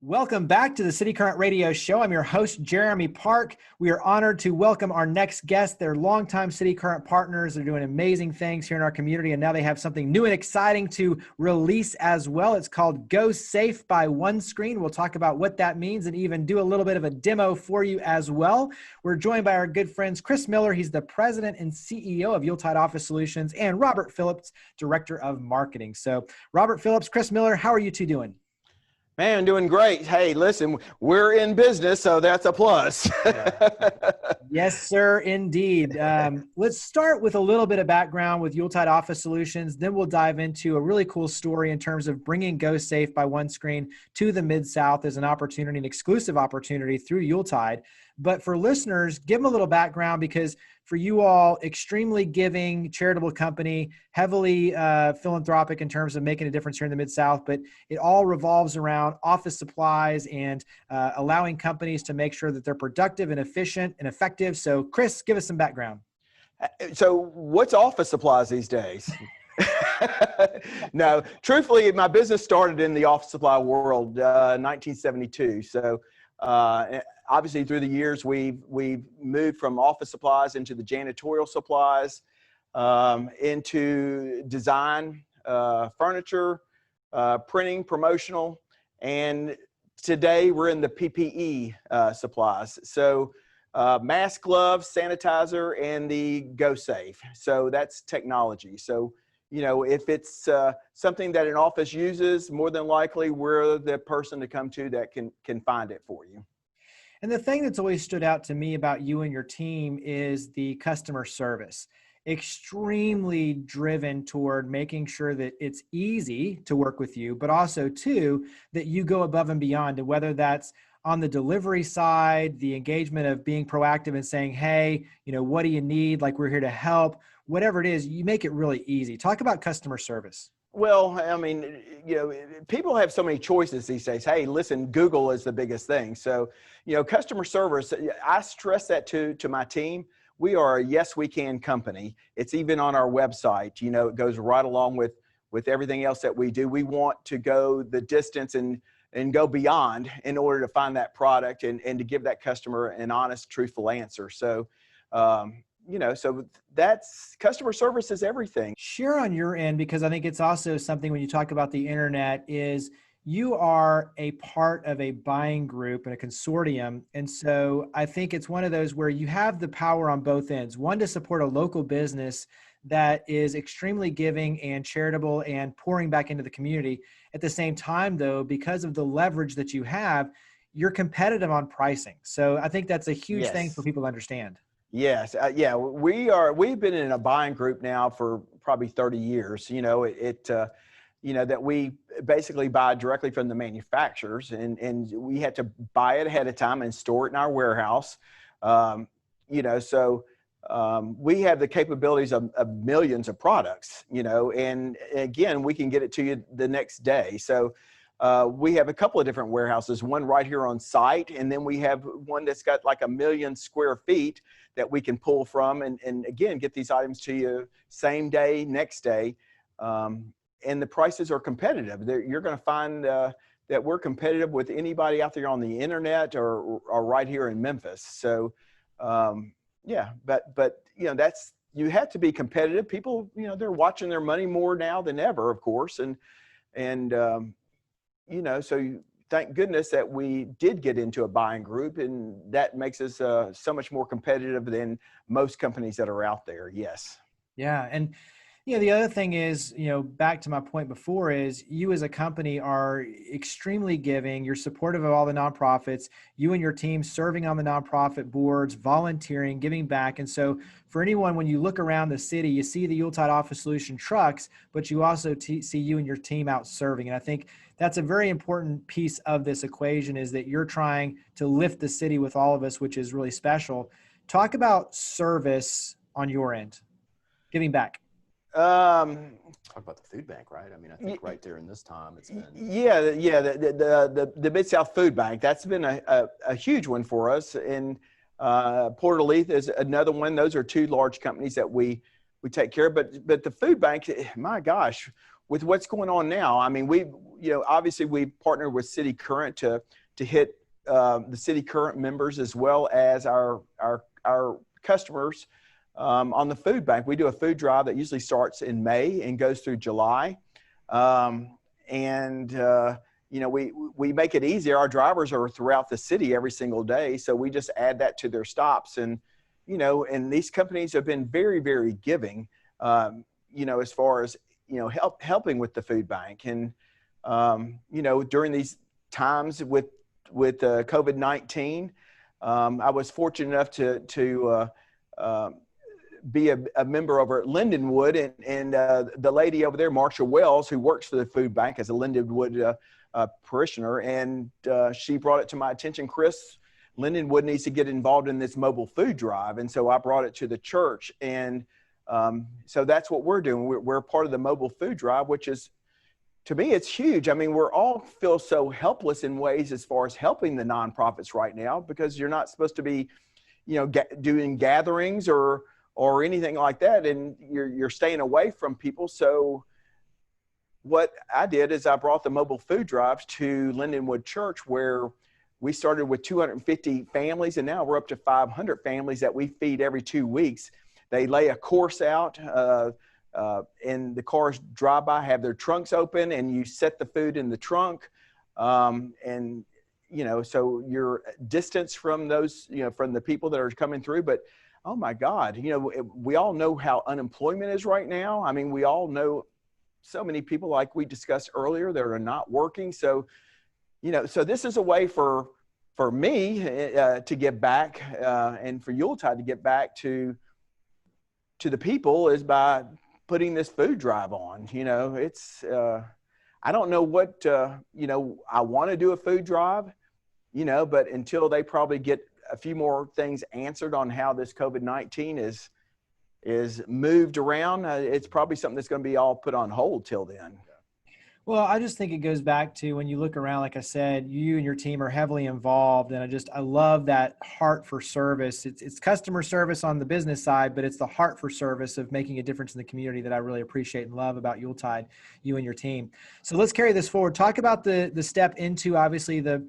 Welcome back to the cityCURRENT Radio Show. I'm your host, Jeremy Park. We are honored to welcome our next guest. They're longtime cityCURRENT partners. They're doing amazing things here in our community, and now they have something new and exciting to release as well. It's called GoSafe by OneScreen. We'll talk about what that means and even do a little bit of a demo for you as well. We're joined by our good friends, Chris Miller. He's the president and CEO of Yuletide Office Solutions, and Robert Phillips, director of marketing. So Robert Phillips, Chris Miller, how are you two doing? Man, doing great. Hey, listen, we're in business, so that's a plus. Yes, sir, indeed. Let's start with a little bit of background with Yuletide Office Solutions. Then we'll dive into a really cool story in terms of bringing GoSafe by OneScreen to the Mid-South as an opportunity, an exclusive opportunity through Yuletide. But for listeners, give them a little background, because for you all, extremely giving, charitable company, heavily philanthropic in terms of making a difference here in the Mid-South, but it all revolves around office supplies and allowing companies to make sure that they're productive and efficient and effective. So Chris, give us some background. So what's office supplies these days? No, truthfully, my business started in the office supply world, 1972. So obviously through the years, we've moved from office supplies into the janitorial supplies, into design, furniture, printing, promotional, and today we're in the PPE supplies. So mask, gloves, sanitizer, and the GoSafe. So that's technology. So, you know, if it's something that an office uses, more than likely we're the person to come to that can find it for you. And the thing that's always stood out to me about you and your team is the customer service. Extremely driven toward making sure that it's easy to work with you, but also too, that you go above and beyond, and whether that's on the delivery side, the engagement of being proactive and saying, hey, you know, what do you need? Like, we're here to help, whatever it is, you make it really easy. Talk about customer service. Well, I mean, you know, people have so many choices these days. Hey, listen, Google is the biggest thing. So, you know, customer service, I stress that to my team. We are a yes, we can company. It's even on our website. You know, it goes right along with everything else that we do. We want to go the distance and go beyond in order to find that product and to give that customer an honest, truthful answer. So, you know, so that's customer service is everything. Share on your end, because I think it's also something when you talk about the internet is you are a part of a buying group and a consortium. And so I think it's one of those where you have the power on both ends. One, to support a local business that is extremely giving and charitable and pouring back into the community. At the same time, though, because of the leverage that you have, you're competitive on pricing. So I think that's a huge thing for people to understand. Yes. Yeah, we've been in a buying group now for probably 30 years. You know, you know, that we basically buy directly from the manufacturers, and we had to buy it ahead of time and store it in our warehouse. You know, so we have the capabilities of millions of products, you know, and again, we can get it to you the next day. So we have a couple of different warehouses, one right here on site, and then we have one that's got like 1 million square feet that we can pull from and again, get these items to you same day, next day. And the prices are competitive. You're going to find that we're competitive with anybody out there on the internet or right here in Memphis. So yeah, but you know, you have to be competitive. People, you know, they're watching their money more now than ever, of course. And you know, so thank goodness that we did get into a buying group, and that makes us so much more competitive than most companies that are out there. Yes. Yeah. And, you know, the other thing is, you know, back to my point before, is you as a company are extremely giving. You're supportive of all the nonprofits, you and your team serving on the nonprofit boards, volunteering, giving back. And so for anyone, when you look around the city, you see the Yuletide Office Solution trucks, but you also see you and your team out serving. And I think that's a very important piece of this equation, is that you're trying to lift the city with all of us, which is really special. Talk about service on your end, giving back. Talk about the food bank, right? I mean, I think right there in this time, it's been. Yeah, the Mid-South Food Bank, that's been a huge one for us. And Port Elite is another one. Those are two large companies that we take care of. But the food bank, my gosh, with what's going on now, I mean, obviously we partnered with cityCURRENT to hit the cityCURRENT members as well as our customers on the food bank. We do a food drive that usually starts in May and goes through July. We make it easier. Our drivers are throughout the city every single day. So we just add that to their stops. And, and these companies have been very, very giving, as far as, helping with the food bank. And, during these times with COVID-19, I was fortunate enough to be a member over at Lindenwood, and the lady over there, Marsha Wells, who works for the food bank as a Lindenwood parishioner, and she brought it to my attention, Chris, Lindenwood needs to get involved in this mobile food drive. And so I brought it to the church, and so that's what we're doing. We're part of the mobile food drive, which is, to me, it's huge. I mean, we're all feel so helpless in ways as far as helping the nonprofits right now, because you're not supposed to be, doing gatherings or anything like that, and you're staying away from people. So what I did is I brought the mobile food drives to Lindenwood Church, where we started with 250 families, and now we're up to 500 families that we feed every 2 weeks. They lay a course out, and the cars drive by, have their trunks open, and you set the food in the trunk. And, so you're distanced from those, from the people that are coming through. But, oh my God, we all know how unemployment is right now. I mean, we all know so many people, like we discussed earlier, that are not working. So, so this is a way for me to give back, and for Yuletide to get back to the people, is by putting this food drive on. It's, I don't know what, I want to do a food drive, but until they probably get a few more things answered on how this COVID-19 is moved around, it's probably something that's going to be all put on hold till then. Well, I just think it goes back to, when you look around, like I said, you and your team are heavily involved. And I love that heart for service. It's customer service on the business side, but it's the heart for service of making a difference in the community that I really appreciate and love about Yuletide, you and your team. So let's carry this forward. Talk about the step into, obviously, the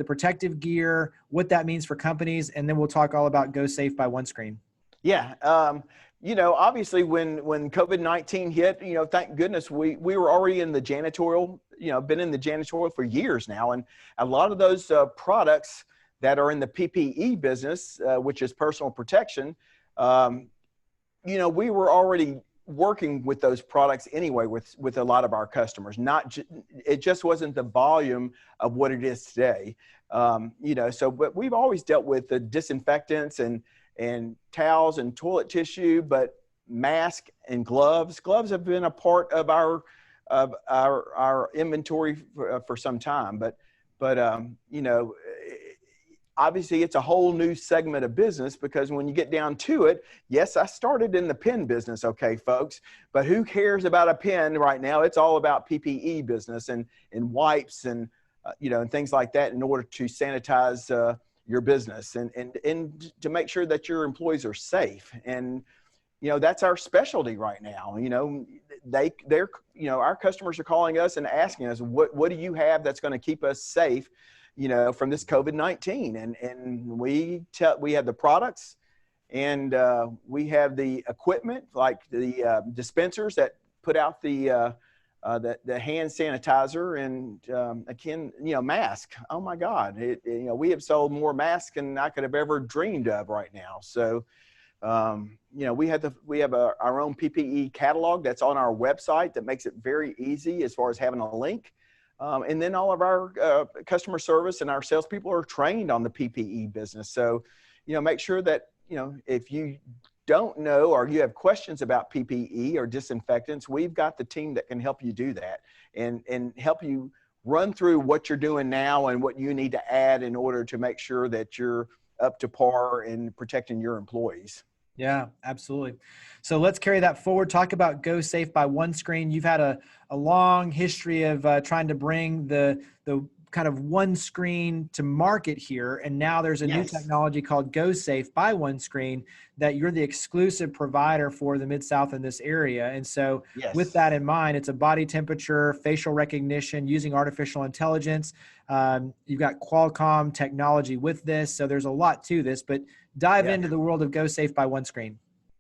protective gear, what that means for companies, and then we'll talk all about GoSafe by OneScreen. Yeah. Obviously when COVID-19 hit, thank goodness we were already in the janitorial, been in the janitorial for years now. And a lot of those products that are in the PPE business, which is personal protection, we were already working with those products anyway with a lot of our customers. It just wasn't the volume of what it is today. But we've always dealt with the disinfectants and towels and toilet tissue, but mask and gloves have been a part of our inventory for some time. But obviously it's a whole new segment of business, because when you get down to it, yes, I started in the pen business, okay, folks, but who cares about a pen right now? It's all about PPE business and wipes and and things like that, in order to sanitize your business and to make sure that your employees are safe. And, that's our specialty right now. They're our customers are calling us and asking us, what do you have that's going to keep us safe, from this COVID-19? And we have the products, and we have the equipment, like the dispensers that put out the hand sanitizer, and again, mask. Oh my God, we have sold more masks than I could have ever dreamed of right now. So, we have our own PPE catalog that's on our website that makes it very easy as far as having a link. And then all of our customer service and our salespeople are trained on the PPE business. So, make sure that, if you don't know or you have questions about PPE or disinfectants, we've got the team that can help you do that and help you run through what you're doing now and what you need to add in order to make sure that you're up to par in protecting your employees. Yeah, absolutely. So let's carry that forward. Talk about GoSafe by OneScreen. You've had a long history of trying to bring the kind of OneScreen to market here. And now there's a new Yes. technology called GoSafe by OneScreen that you're the exclusive provider for the Mid-South in this area. And so with Yes. that in mind, it's a body temperature, facial recognition using artificial intelligence. You've got Qualcomm technology with this. So there's a lot to this, but dive Yeah. into the world of GoSafe by OneScreen.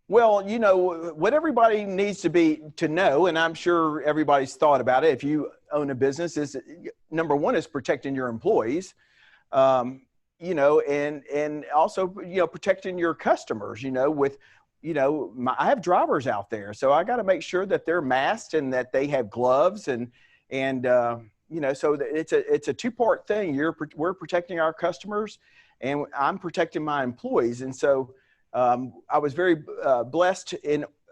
Well, you know, what everybody needs to know, and I'm sure everybody's thought about it, if you own a business, is number one is protecting your employees, you know, and also, you know, protecting your customers, you know, with, you know, I have drivers out there, so I got to make sure that they're masked and that they have gloves and you know, so it's a two-part thing. We're protecting our customers, and I'm protecting my employees, and so. I was very blessed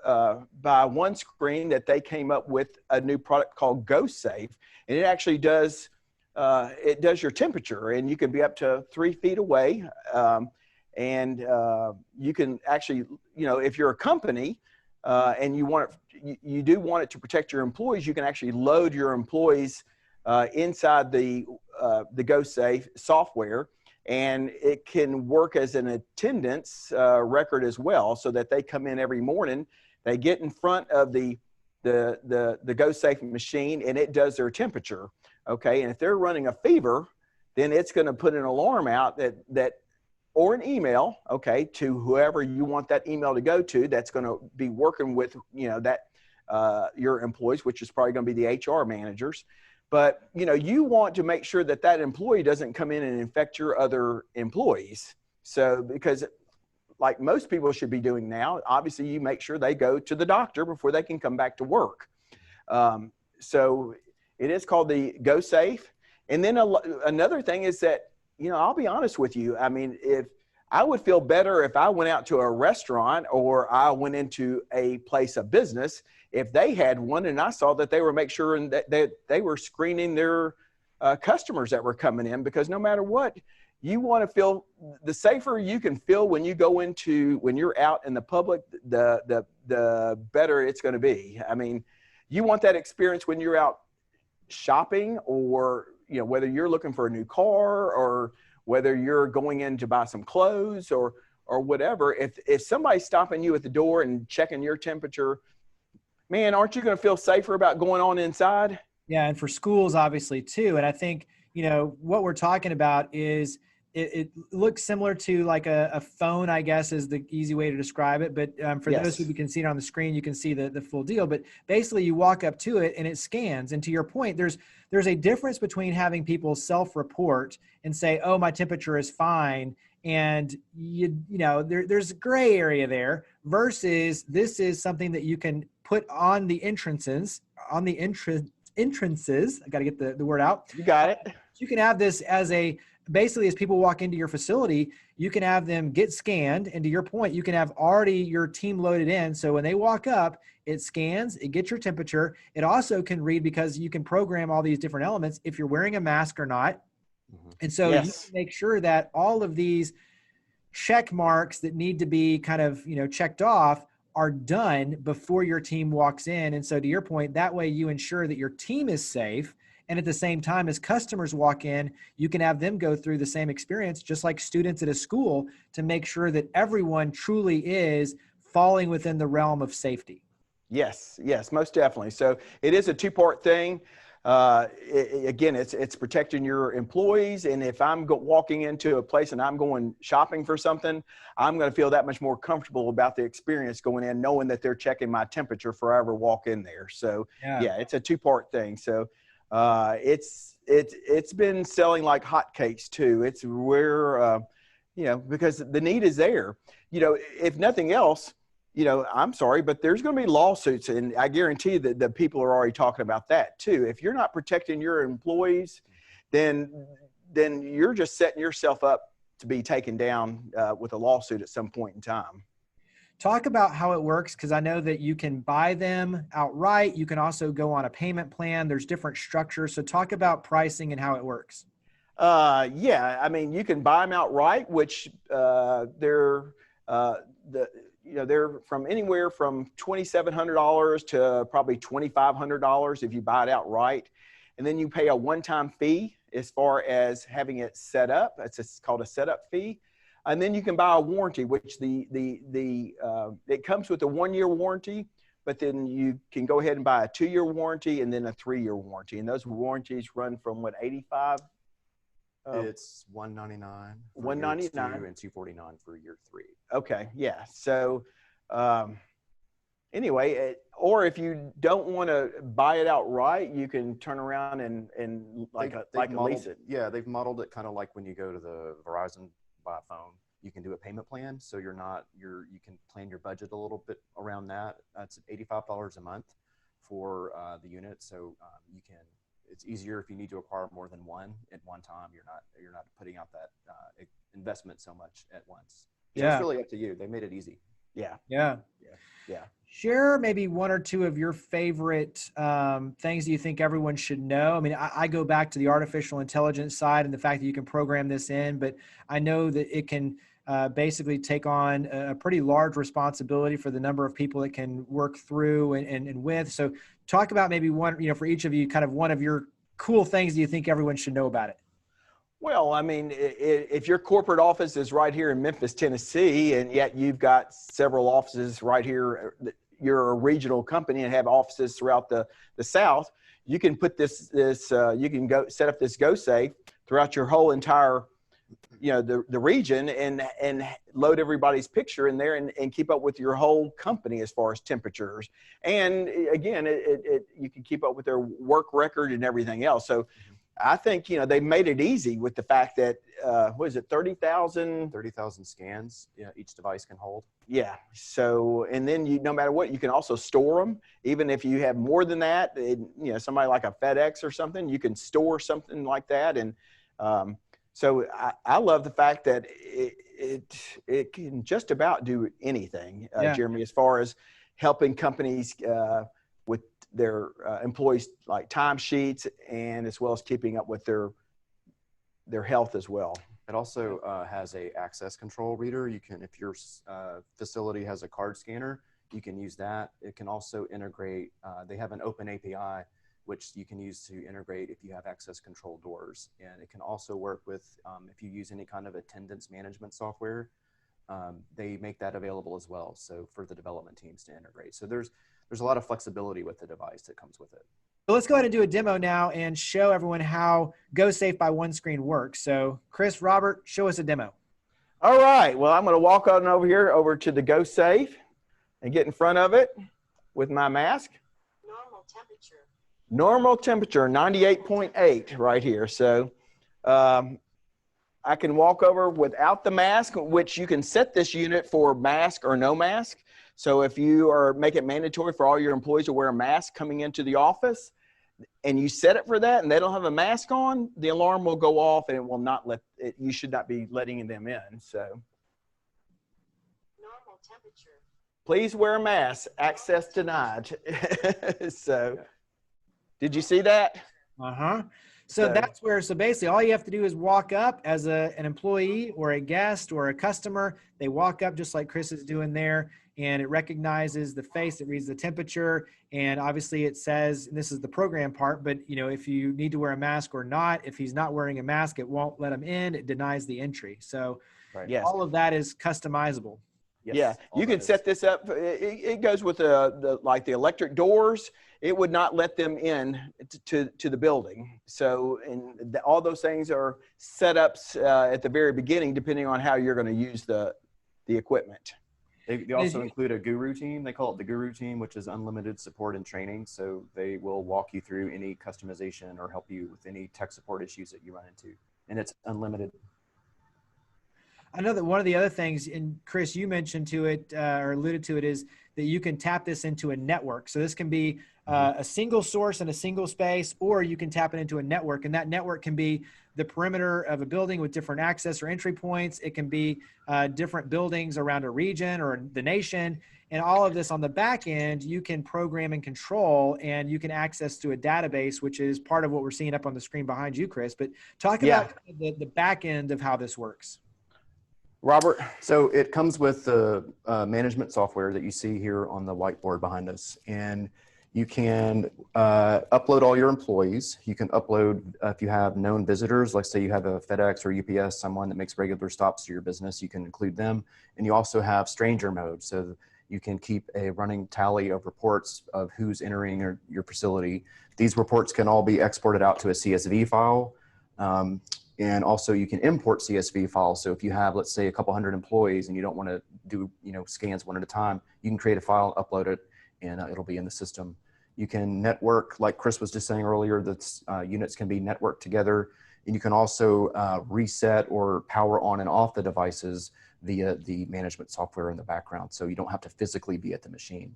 by OneScreen that they came up with a new product called GoSafe, and it actually does your temperature, and you can be up to 3 feet away, and you can actually, you know, if you're a company and you do want it to protect your employees, you can actually load your employees inside the GoSafe software. And it can work as an attendance record as well, so that they come in every morning, they get in front of the GoSafe machine, and it does their temperature. Okay, and if they're running a fever, then it's going to put an alarm out that or an email, okay, to whoever you want that email to go to. That's going to be working with, you know, that your employees, which is probably going to be the HR managers. But, you know, you want to make sure that that employee doesn't come in and infect your other employees. So, because like most people should be doing now, obviously you make sure they go to the doctor before they can come back to work. So it is called the GoSafe. And then another thing is that, you know, I'll be honest with you. I mean, if I would feel better if I went out to a restaurant or I went into a place of business, if they had one and I saw that they were make sure and that they were screening their customers that were coming in, because no matter what, you want to feel, the safer you can feel when you go into, when you're out in the public, the better it's going to be. I mean, you want that experience when you're out shopping, or, you know, whether you're looking for a new car or whether you're going in to buy some clothes or whatever. If somebody's stopping you at the door and checking your temperature, man, aren't you going to feel safer about going on inside? Yeah, and for schools, obviously, too. And I think, you know, what we're talking about is it looks similar to like a phone, I guess, is the easy way to describe it. But for those who can see it on the screen, you can see the full deal. But basically, you walk up to it and it scans. And to your point, there's a difference between having people self-report and say, oh, my temperature is fine, and you know, there's a gray area there, versus this is something that you can put on the entrances. I got to get the word out. You got it. You can have this as basically as people walk into your facility, you can have them get scanned. And to your point, you can have already your team loaded in. So when they walk up, it scans, it gets your temperature. It also can read, because you can program all these different elements if you're wearing a mask or not. And so you can make sure that all of these check marks that need to be kind of, you know, checked off are done before your team walks in. And so to your point, that way you ensure that your team is safe. And at the same time, as customers walk in, you can have them go through the same experience, just like students at a school, to make sure that everyone truly is falling within the realm of safety. Yes, most definitely. So it is a two-part thing. Again, it's protecting your employees. And if I'm walking into a place and I'm going shopping for something, I'm going to feel that much more comfortable about the experience going in, knowing that they're checking my temperature before I ever walk in there. So yeah, it's a two-part thing. So it's been selling like hotcakes too. It's where, you know, because the need is there. You know, if nothing else, you know, I'm sorry, but there's going to be lawsuits, and I guarantee that the people are already talking about that too. If you're not protecting your employees, then you're just setting yourself up to be taken down with a lawsuit at some point in time. Talk about how it works, because I know that you can buy them outright. You can also go on a payment plan. There's different structures. So talk about pricing and how it works. Yeah, I mean, you can buy them outright, which they're from anywhere from $2,700 to probably $2,500 if you buy it outright. And then you pay a one-time fee as far as having it set up. It's called a setup fee. And then you can buy a warranty, which it comes with a 1-year warranty, but then you can go ahead and buy a 2-year warranty and then a 3-year warranty. And those warranties run from what, 85? It's $199 for $199 year 2 and $249 for year 3. Okay, yeah. So anyway, or if you don't want to buy it outright, you can turn around and lease it. Yeah, they've modeled it kind of like when you go to the Verizon buy a phone. You can do a payment plan, so you can plan your budget a little bit around that. That's $85 a month for the unit, so you can. It's easier if you need to acquire more than one at one time. You're not putting out that investment so much at once. So it's really up to you. They made it easy. Yeah. Share maybe one or two of your favorite things that you think everyone should know. I mean, I go back to the artificial intelligence side and the fact that you can program this in, but I know that it can basically take on a pretty large responsibility for the number of people it can work through and with. So talk about maybe one, for each of you, kind of one of your cool things that you think everyone should know about it. Well, I mean, if your corporate office is right here in Memphis, Tennessee, and yet you've got several offices right here, you're a regional company and have offices throughout the South, you can put you can go set up this GoSafe throughout your whole entire, the region and load everybody's picture in there and keep up with your whole company as far as temperatures. And again, you can keep up with their work record and everything else. So I think, they made it easy with the fact that, 30,000 scans each device can hold. Yeah. So, and then no matter what, you can also store them. Even if you have more than that, somebody like a FedEx or something, you can store something like that. And so I love the fact that it can just about do anything, Jeremy, as far as helping companies with their employees, like timesheets, and as well as keeping up with their health as well. It also has a access control reader. You can, if your facility has a card scanner, you can use that. It can also integrate, they have an open API, which you can use to integrate if you have access control doors. And it can also work with, if you use any kind of attendance management software, they make that available as well. So for the development teams to integrate. So there's a lot of flexibility with the device that comes with it. So let's go ahead and do a demo now and show everyone how GoSafe by OneScreen works. So Chris, Robert, show us a demo. All right. Well, I'm going to walk on over to the GoSafe and get in front of it with my mask. Normal temperature, 98.8 right here. So I can walk over without the mask, which you can set this unit for mask or no mask. So if you make it mandatory for all your employees to wear a mask coming into the office, and you set it for that and they don't have a mask on, the alarm will go off and it will not you should not be letting them in. So normal temperature. Please wear a mask, access denied. So did you see that? So that's where, so basically all you have to do is walk up as an employee or a guest or a customer. They walk up just like Chris is doing there, and it recognizes the face, it reads the temperature, and obviously it says, and this is the program part, but if you need to wear a mask or not, if he's not wearing a mask, it won't let him in, it denies the entry. So all of that is customizable. Yes, yeah, you can set this up. It goes with the electric doors. It would not let them in to the building. So, and all those things are setups at the very beginning, depending on how you're going to use the equipment. They also include a guru team. They call it the guru team, which is unlimited support and training. So they will walk you through any customization or help you with any tech support issues that you run into. And it's unlimited. I know that one of the other things, and Chris, you mentioned to it or alluded to it, is that you can tap this into a network. So this can be a single source in a single space, or you can tap it into a network. And that network can be the perimeter of a building with different access or entry points. It can be different buildings around a region or the nation. And all of this on the back end, you can program and control, and you can access to a database, which is part of what we're seeing up on the screen behind you, Chris. But talk about the back end of how this works. Robert? So it comes with the management software that you see here on the whiteboard behind us. And You can upload all your employees. You can upload if you have known visitors, like say you have a FedEx or UPS, someone that makes regular stops to your business, you can include them. And you also have stranger mode. So you can keep a running tally of reports of who's entering your facility. These reports can all be exported out to a CSV file. And also you can import CSV files. So if you have, let's say, a couple hundred employees and you don't want to do scans one at a time, you can create a file, upload it, and it'll be in the system. You can network, like Chris was just saying earlier, that units can be networked together. And you can also reset or power on and off the devices via the management software in the background. So you don't have to physically be at the machine.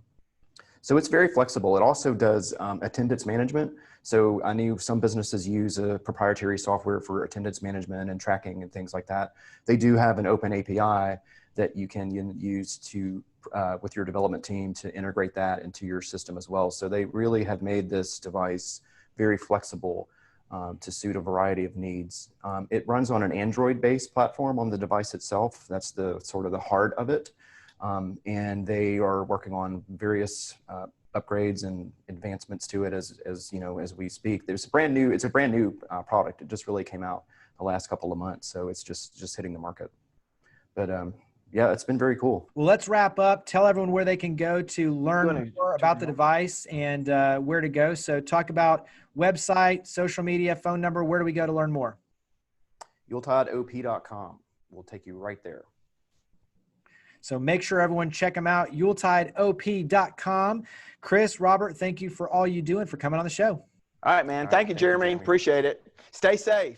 So it's very flexible. It also does attendance management. So I knew some businesses use a proprietary software for attendance management and tracking and things like that. They do have an open API that you can use to with your development team to integrate that into your system as well. So they really have made this device very flexible to suit a variety of needs. It runs on an Android-based platform on the device itself. That's the sort of the heart of it. And they are working on various upgrades and advancements to it as we speak. It's a brand new product. It just really came out the last couple of months, so it's just hitting the market. But yeah, it's been very cool. Well, let's wrap up. Tell everyone where they can go to learn more about the device and where to go. So talk about website, social media, phone number. Where do we go to learn more? YuletideOP.com. We'll take you right there. So make sure everyone check them out, YuletideOP.com. Chris, Robert, thank you for all you do and for coming on the show. All right, man. Thank you, Jeremy. Appreciate it. Stay safe.